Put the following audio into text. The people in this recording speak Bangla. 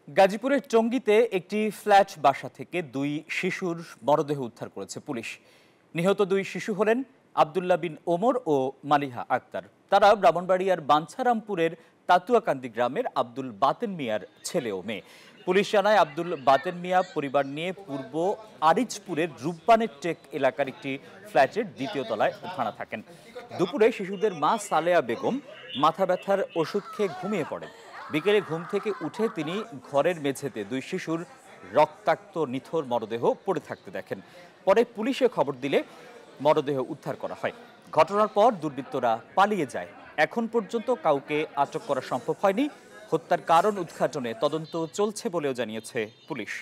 গাজীপুরের টঙ্গীতে একটি ফ্ল্যাট বাসা থেকে দুই শিশুর মরদেহ উদ্ধার করেছে পুলিশ। নিহত দুই শিশু হলেন আব্দুল্লাহ বিন ওমর ও মালিহা আক্তার। তারা ব্রাহ্মণবাড়িয়ার বাঞ্ছারামপুরের তাতুয়াকান্দি গ্রামের আব্দুল বাতেন মিয়ার ছেলে ও মেয়ে। পুলিশ জানায় আব্দুল বাতেন মিয়া পরিবার নিয়ে পূর্ব আরিজপুরের রূপবানের টেক এলাকার একটি ফ্ল্যাটের দ্বিতীয় তলায় ভাড়া থাকেন। দুপুরে শিশুদের মা সালেয়া বেগম মাথা ব্যথার ওষুধ খেয়ে ঘুমিয়ে পড়েন। বিকেলে ঘুম থেকে উঠে তিনি ঘরের মেঝেতে দুই শিশুর রক্তাক্ত নিথর মরদেহ পড়ে থাকতে দেখেন। পরে পুলিশে খবর দিলে মরদেহ উদ্ধার করা হয়। ঘটনার পর দুর্বৃত্তরা পালিয়ে যায়। এখন পর্যন্ত কাউকে আটক করা সম্ভব হয়নি। হত্যার কারণ উদ্ঘাটনে তদন্ত চলছে বলেও জানিয়েছে পুলিশ।